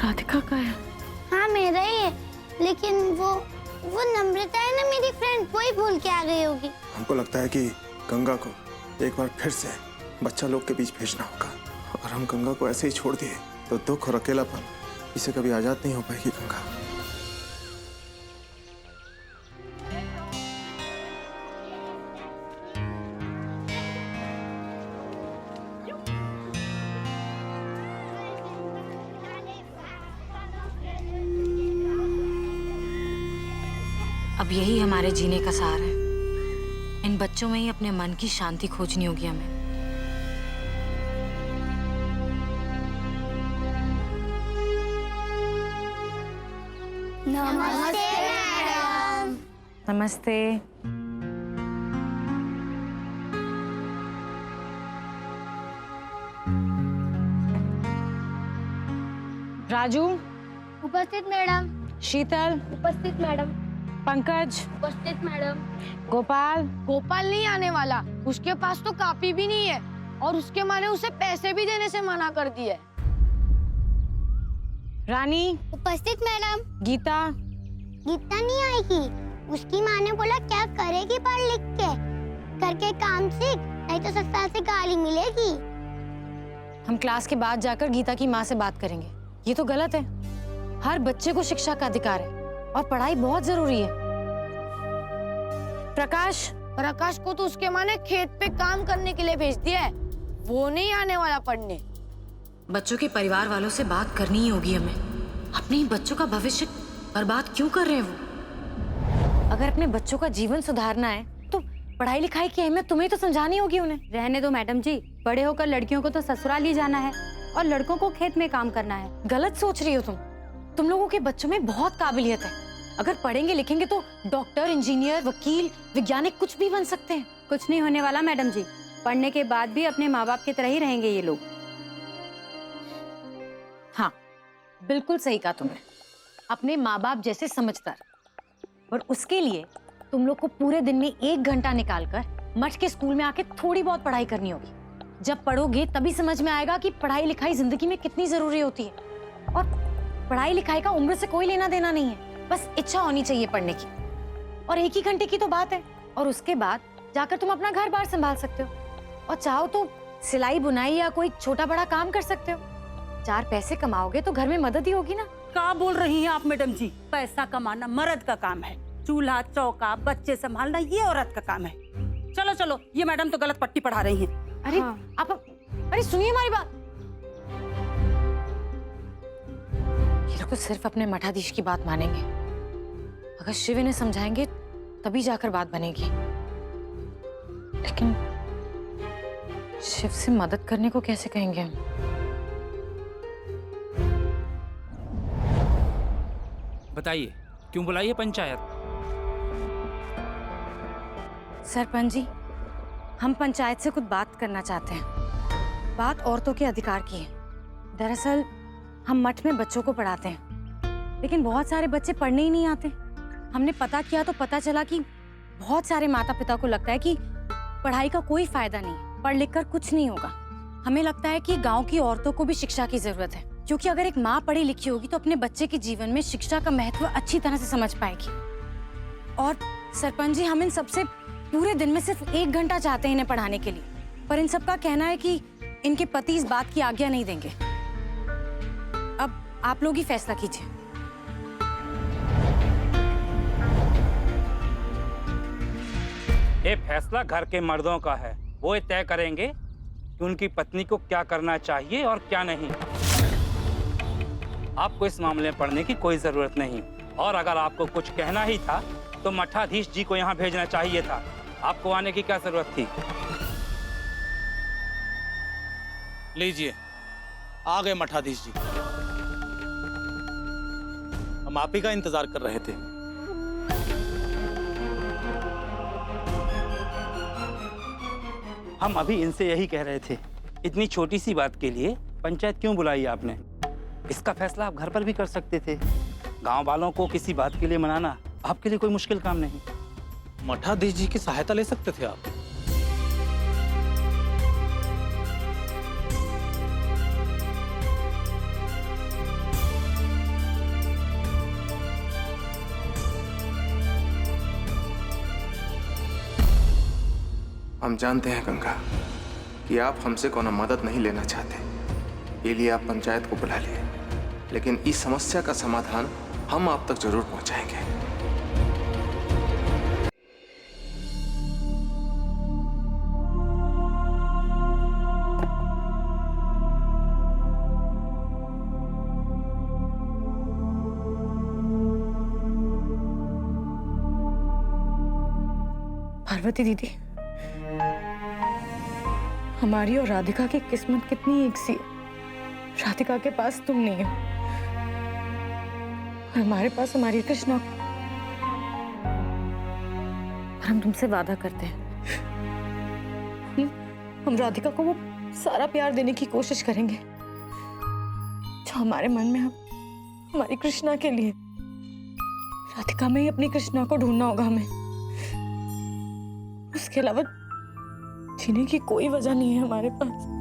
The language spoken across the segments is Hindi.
राधिका का है? हाँ मेरा ही है, लेकिन वो नम्रता है ना मेरी फ्रेंड, वही भूल के आ गई होगी। हमको लगता है कि गंगा को एक बार फिर से बच्चा लोग के बीच भेजना होगा। अगर हम गंगा को ऐसे ही छोड़ दिए तो दुख और अकेलापन इसे कभी आजाद नहीं हो पाएगी गंगा। अब यही हमारे जीने का सहारा है। इन बच्चों में ही अपने मन की शांति खोजनी होगी हमें। नमस्ते मैडम। नमस्ते। राजू। उपस्थित मैडम। शीतल। उपस्थित मैडम। पंकज। उपस्थित मैडम। गोपाल। गोपाल नहीं आने वाला, उसके पास तो कॉपी भी नहीं है और उसके माँ ने उसे पैसे भी देने से मना कर दिया है। रानी। उपस्थित मैडम। गीता। गीता नहीं आएगी, उसकी माँ ने बोला क्या करेगी पढ़ लिख के, करके काम सीख, नहीं तो ससुराल से गाली मिलेगी। हम क्लास के बाद जाकर गीता की माँ से बात करेंगे। ये तो गलत है। हर बच्चे को शिक्षा का अधिकार है और पढ़ाई बहुत जरूरी है। प्रकाश को तो उसके माँ ने खेत पे काम करने के लिए भेज दिया है, वो नहीं आने वाला पढ़ने। बच्चों के परिवार वालों से बात करनी ही होगी हमें। अपने ही बच्चों का भविष्य बर्बाद क्यों कर रहे हैं वो? अगर अपने बच्चों का जीवन सुधारना है तो पढ़ाई लिखाई की अहमियत तुम्हें तो समझानी होगी उन्हें। रहने दो मैडम जी, बड़े होकर लड़कियों को तो ससुराल ही जाना है और लड़कों को खेत में काम करना है। गलत सोच रही हो तुम लोगों के बच्चों में बहुत काबिलियत है। अगर पढ़ेंगे लिखेंगे तो डॉक्टर, इंजीनियर, वकील, वैज्ञानिक कुछ भी बन सकते हैं। कुछ नहीं होने वाला मैडम जी, पढ़ने के बाद भी अपने माँ बाप की तरह ही रहेंगे ये लोग। हाँ, बिल्कुल सही कहा तुमने। अपने माँ बाप जैसे समझदार। और उसके लिए तुम लोग को पूरे दिन में 1 घंटा निकालकर मठ के स्कूल में आके थोड़ी बहुत पढ़ाई करनी होगी। जब पढ़ोगे तभी समझ में आएगा कि पढ़ाई लिखाई जिंदगी में कितनी जरूरी होती है। और पढ़ाई लिखाई का उम्र से कोई लेना देना नहीं है, बस इच्छा होनी चाहिए पढ़ने की। और 1 ही घंटे की तो बात है। और उसके बाद जाकर तुम अपना घर बार संभाल सकते हो और चाहो तो सिलाई बुनाई या कोई छोटा बड़ा काम कर सकते हो। 4 पैसे कमाओगे तो घर में मदद ही होगी ना। क्या बोल रही हैं आप मैडम जी? पैसा कमाना मर्द का काम है, चूल्हा चौका बच्चे संभालना ये औरत का काम है। चलो चलो, ये मैडम तो गलत पट्टी पढ़ा रही हैं। अरे हाँ। अरे सुनिए हमारी बात। ये लोग तो सिर्फ अपने मठाधीश की बात मानेंगे। अगर शिव इन्हें समझाएंगे तभी जाकर बात बनेगी। लेकिन शिव से मदद करने को कैसे कहेंगे हम? बताइए, क्यों बुलाई है पंचायत? सरपंच जी, हम पंचायत से कुछ बात करना चाहते हैं। बात औरतों के अधिकार की है। दरअसल हम मठ में बच्चों को पढ़ाते हैं, लेकिन बहुत सारे बच्चे पढ़ने ही नहीं आते। हमने पता किया तो पता चला कि बहुत सारे माता पिता को लगता है कि पढ़ाई का कोई फायदा नहीं, पढ़ लिख कर कुछ नहीं होगा। हमें लगता है कि गांव की औरतों को भी शिक्षा की जरूरत है, क्योंकि अगर एक माँ पढ़ी लिखी होगी तो अपने बच्चे के जीवन में शिक्षा का महत्व अच्छी तरह से समझ पाएगी। और सरपंच जी, हम इन सबसे पूरे दिन में सिर्फ 1 घंटा चाहते हैं इन्हें पढ़ाने के लिए, पर इन सबका कहना है कि इनके पति इस बात की आज्ञा नहीं देंगे। अब आप लोग ही फैसला कीजिए। ये फैसला घर के मर्दों का है। वो ये तय करेंगे कि उनकी पत्नी को क्या करना चाहिए और क्या नहीं। आपको इस मामले में पढ़ने की कोई जरूरत नहीं। और अगर आपको कुछ कहना ही था तो मठाधीश जी को यहाँ भेजना चाहिए था। आपको आने की क्या जरूरत थी? लीजिए, आ गए मठाधीश जी। हम आप ही का इंतजार कर रहे थे। हम अभी इनसे यही कह रहे थे, इतनी छोटी सी बात के लिए पंचायत क्यों बुलाई आपने? इसका फैसला आप घर पर भी कर सकते थे। गांव वालों को किसी बात के लिए मनाना आपके लिए कोई मुश्किल काम नहीं। मठाधीश जी की सहायता ले सकते थे आप। हम जानते हैं गंगा कि आप हमसे कोनो मदद नहीं लेना चाहते, ये लिए आप पंचायत को बुला लिए, लेकिन इस समस्या का समाधान हम आप तक जरूर पहुंचाएंगे। पार्वती दीदी, हमारी और राधिका की किस्मत कितनी एक सी है। राधिका के पास तुम नहीं हो और हमारे पास हमारी कृष्णा। पर हम तुमसे वादा करते हैं, हम राधिका को वो सारा प्यार देने की कोशिश करेंगे जो हमारे मन में हमारी कृष्णा के लिए। राधिका में ही अपनी कृष्णा को ढूंढना होगा हमें, उसके अलावा जीने की कोई वजह नहीं है हमारे पास।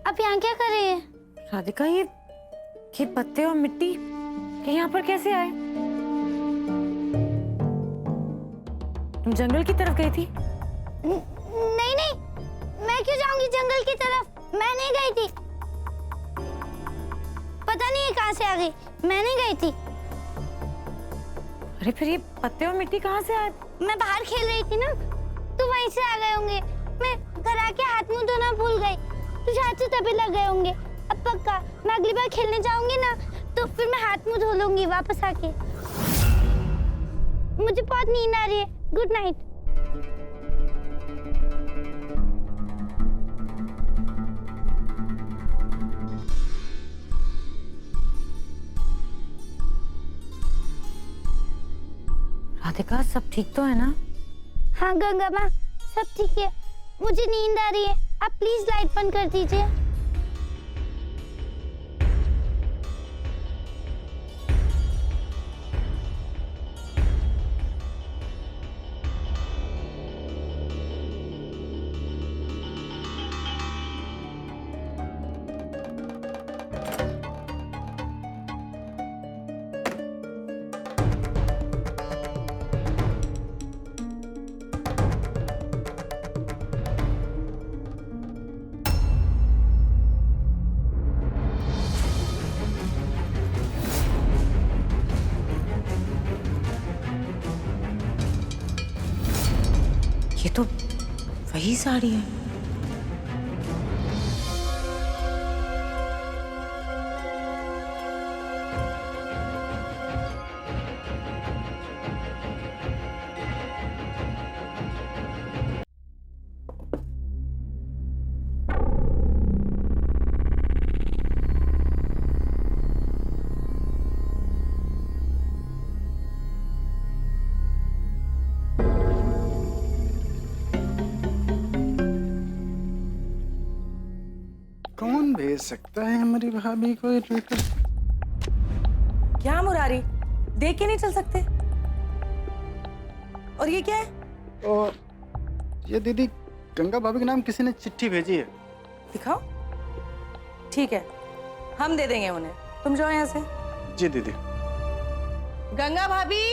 आप यहाँ क्या कर रही है? राधिका, ये पत्ते और मिट्टी ये यहाँ पर कैसे आए? तुम जंगल की तरफ गई थी? नहीं नहीं, मैं क्यों जाऊंगी जंगल की तरफ? मैं नहीं गई थी। पता नहीं ये कहाँ से आ गई, मैं नहीं गई थी। अरे फिर ये पत्ते और मिट्टी कहाँ से आए? मैं बाहर खेल रही थी ना, तो वहीं से आ गए होंगे। मैं घर आके हाथ मुंह धोना भूल गई, तुझे हाथ से तभी लग गए होंगे। अब पक्का मैं अगली बार खेलने जाऊंगी ना, तो फिर मैं हाथ मुंह धो लूंगी वापस आके। मुझे बहुत नींद आ रही है। Good night. राधिका, सब ठीक तो है ना? हाँ गंगा माँ, सब ठीक है। मुझे नींद आ रही है, आप प्लीज लाइट बंद कर दीजिए। ये तो वही साड़ी है। कौन भेज सकता है हमारी भाभी को ये लेटर? क्या मुरारी, देख के नहीं चल सकते? और ये क्या है? और ये दीदी, गंगा भाभी के नाम किसी ने चिट्ठी भेजी है। दिखाओ। ठीक है, हम दे देंगे उन्हें, तुम जाओ यहाँ से। जी दीदी। गंगा भाभी,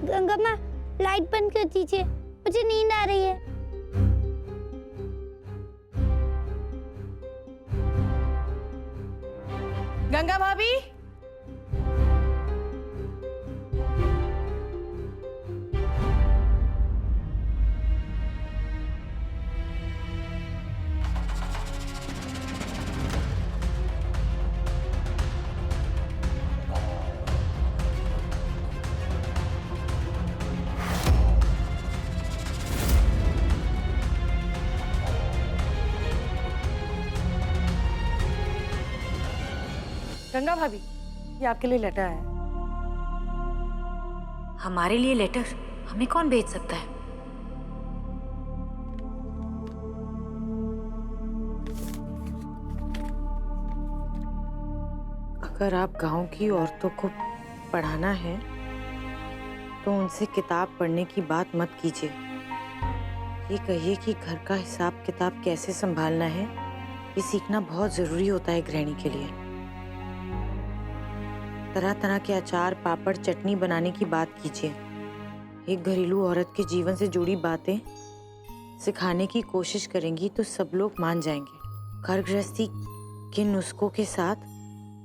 गंगा माँ लाइट बंद कर दीजिए, मुझे नींद आ रही है। गंगा भाभी, गंगा भाभी, ये आपके लिए लेटर है। हमारे लिए लेटर हमें कौन भेज सकता है? अगर आप गांव की औरतों को पढ़ाना है तो उनसे किताब पढ़ने की बात मत कीजिए। ये कहिए कि घर का हिसाब किताब कैसे संभालना है, ये सीखना बहुत जरूरी होता है गृहिणी के लिए। तरह तरह के अचार, पापड़, चटनी बनाने की बात कीजिए। एक घरेलू औरत के जीवन से जुड़ी बातें सिखाने की कोशिश करेंगी तो सब लोग मान जाएंगे। घर गृहस्थी के नुस्खों के साथ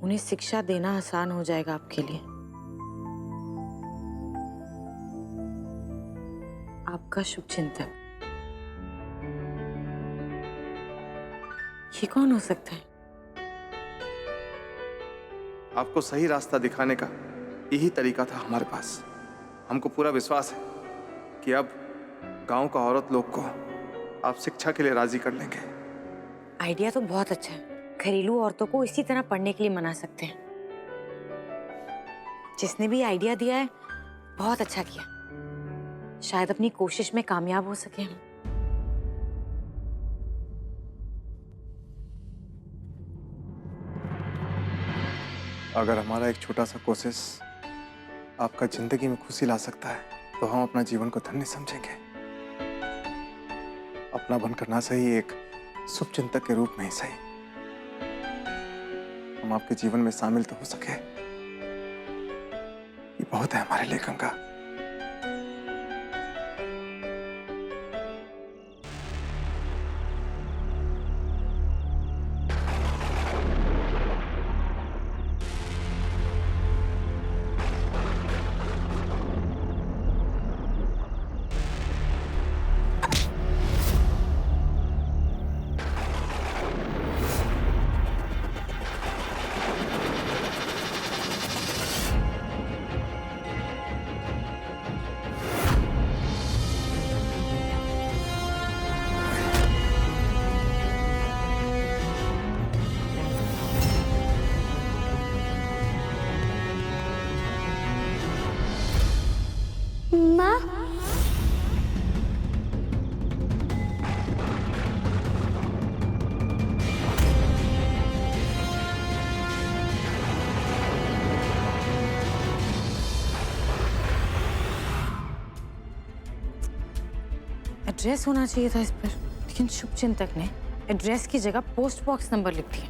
उन्हें शिक्षा देना आसान हो जाएगा आपके लिए। आपका शुभ चिंतक। ये कौन हो सकता है? आपको सही रास्ता दिखाने का यही तरीका था हमारे पास। हमको पूरा विश्वास है कि अब गांव का औरत लोग को आप शिक्षा के लिए राजी कर लेंगे। आइडिया तो बहुत अच्छा है। घरेलू औरतों को इसी तरह पढ़ने के लिए मना सकते हैं। जिसने भी आइडिया दिया है बहुत अच्छा किया। शायद अपनी कोशिश में कामयाब हो सके हम। अगर हमारा एक छोटा सा कोशिश आपका जिंदगी में खुशी ला सकता है तो हम अपना जीवन को धन्य समझेंगे। अपना बनकर ना सही, एक शुभ चिंतक के रूप में ही सही, हम आपके जीवन में शामिल तो हो सके, ये बहुत है हमारे लिए गंगा। माँ, एड्रेस होना चाहिए था इस पर, लेकिन शुभ चिंतक ने एड्रेस की जगह पोस्ट बॉक्स नंबर लिख दिया।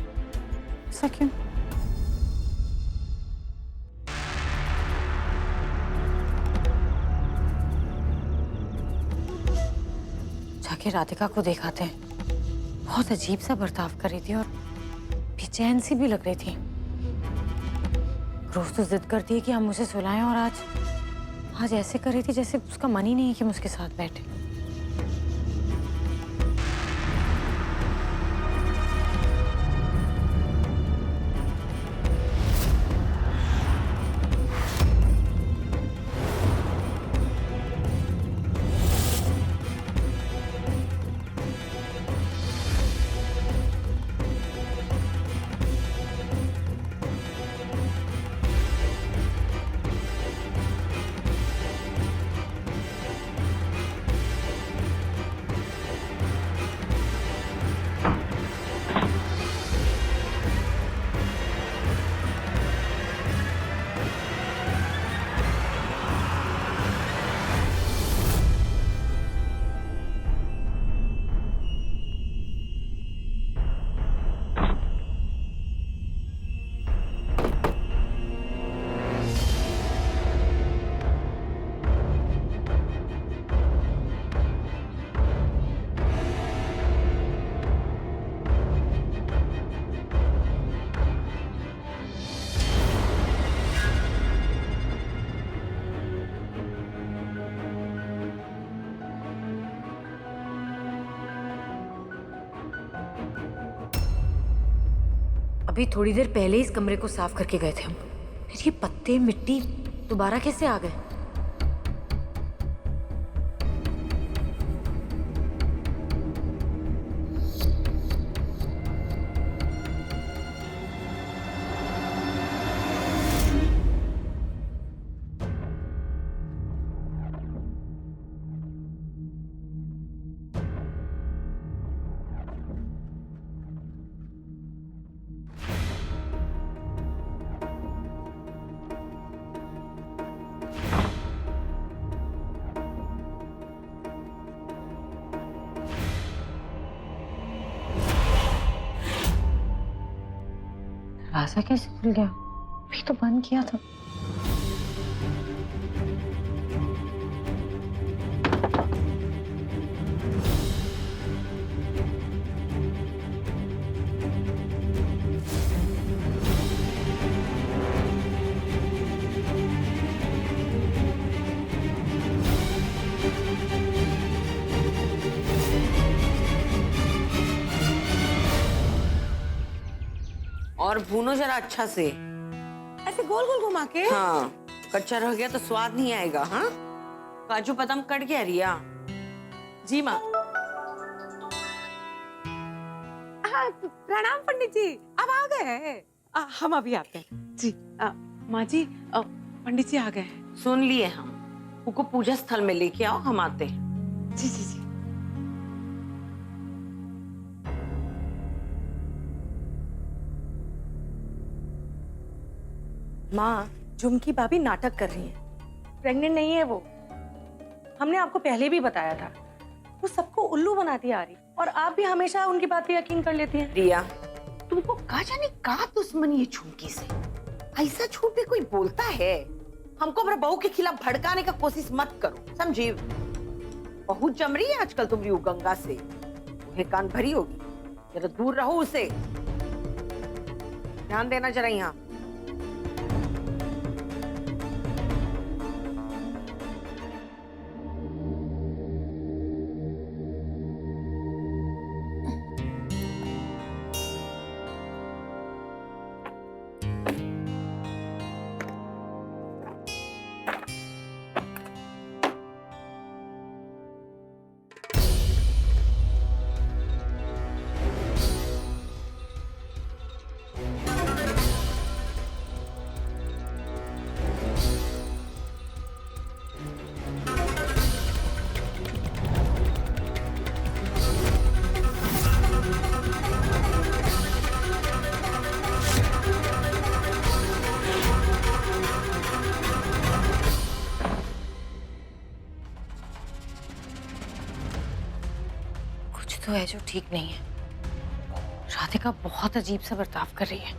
ऐसा क्यों? जाके राधिका को दिखाते हैं। बहुत अजीब सा बर्ताव कर रही थी और बेचैन सी भी लग रही थी। रोज तो जिद करती है कि हम मुझे सुलाएं और आज ऐसे कर रही थी जैसे उसका मन ही नहीं है कि हम उसके साथ बैठे। अभी थोड़ी देर पहले ही इस कमरे को साफ करके गए थे हम। फिर ये पत्ते मिट्टी दोबारा कैसे आ गए? दरवाजा कैसे खुल गया? अभी तो बंद किया था। और भूनो जरा अच्छा से। ऐसे गोल गोल घुमा के। हाँ, कच्चा रह गया तो स्वाद नहीं आएगा। हाँ, काजू बादाम कट गया रिया। जी माँ। प्रणाम पंडित जी, अब आ गए। हम अभी आते हैं जी। माँ जी, पंडित जी आ गए हैं। सुन लिए हम, उनको पूजा स्थल में लेके आओ, हम आते हैं। जी जी जी। माँ, झुमकी भाभी नाटक कर रही है। प्रेग्नेंट नहीं है वो। हमने आपको पहले भी बताया था। वो सबको उल्लू बनाती आ रही, और आप भी हमेशा उनकी बात पे यकीन कर लेती हैं। रिया, तुमको का जाने का दुश्मनी है झुमकी से। ऐसा झूठ भी कोई बोलता है? हमको अपने बहू के खिलाफ भड़काने का कोशिश मत करो, समझी? बहुत जम रही है आजकल तुम्हारी गंगा से। तुम्हें कान भरी होगी, जरा दूर रहो उसे। ध्यान देना जरा यहाँ। तो है जो ठीक नहीं है। राधिका बहुत अजीब सा बर्ताव कर रही है।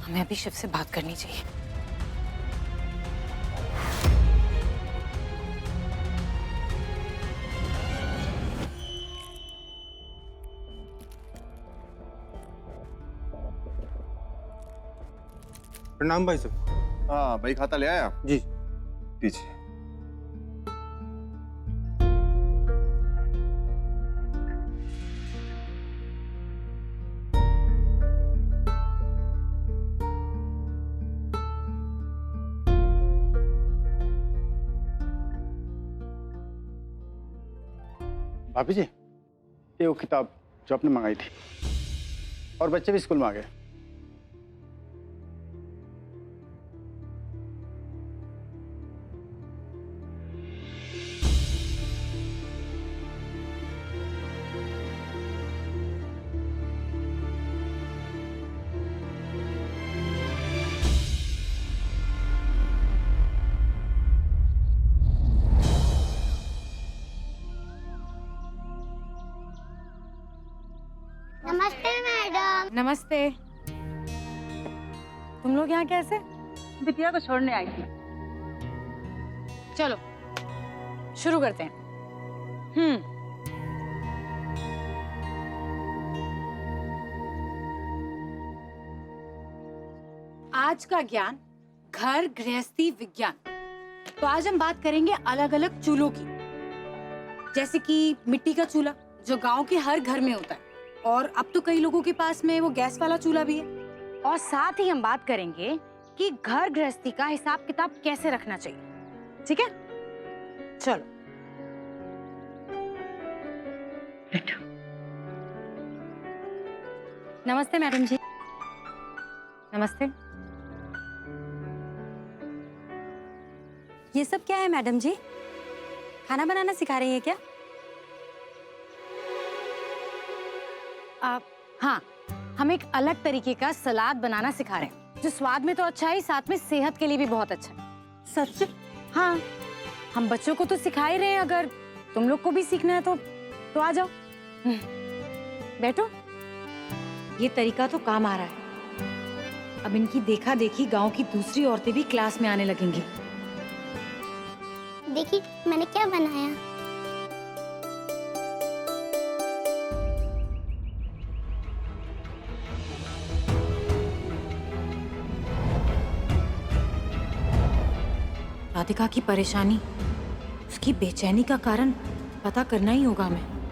हमें अभी शिव से बात करनी चाहिए। प्रणाम भाई साहब। हाँ भाई, खाता ले आया? जी। पीछे। भाभी जी, ये वो किताब जो आपने मंगाई थी, और बच्चे भी स्कूल में आ गए। नमस्ते मैडम। नमस्ते। तुम लोग यहाँ कैसे? बिटिया को छोड़ने आई थी। चलो शुरू करते हैं। आज का ज्ञान घर गृहस्थी विज्ञान। तो आज हम बात करेंगे अलग अलग चूल्हों की, जैसे कि मिट्टी का चूल्हा जो गांव के हर घर में होता है, और अब तो कई लोगों के पास में वो गैस वाला चूल्हा भी है। और साथ ही हम बात करेंगे कि घर गृहस्थी का हिसाब किताब कैसे रखना चाहिए। ठीक है, चलो। नमस्ते मैडम जी। नमस्ते। ये सब क्या है मैडम जी? खाना बनाना सिखा रही है क्या? हाँ, हम एक अलग तरीके का सलाद बनाना सिखा रहे हैं, जो स्वाद में तो अच्छा है, साथ में सेहत के लिए भी बहुत अच्छा है। सच? हाँ, हम बच्चों को तो सिखा ही रहे हैं। अगर तुम लोग को भी सीखना है तो आ जाओ। बैठो। ये तरीका तो काम आ रहा है। अब इनकी देखा देखी गांव की दूसरी औरतें भी क्लास में आने लगेंगी। देखिए मैंने क्या बनाया। राधिका की परेशानी, उसकी बेचैनी का कारण पता करना ही होगा हमें।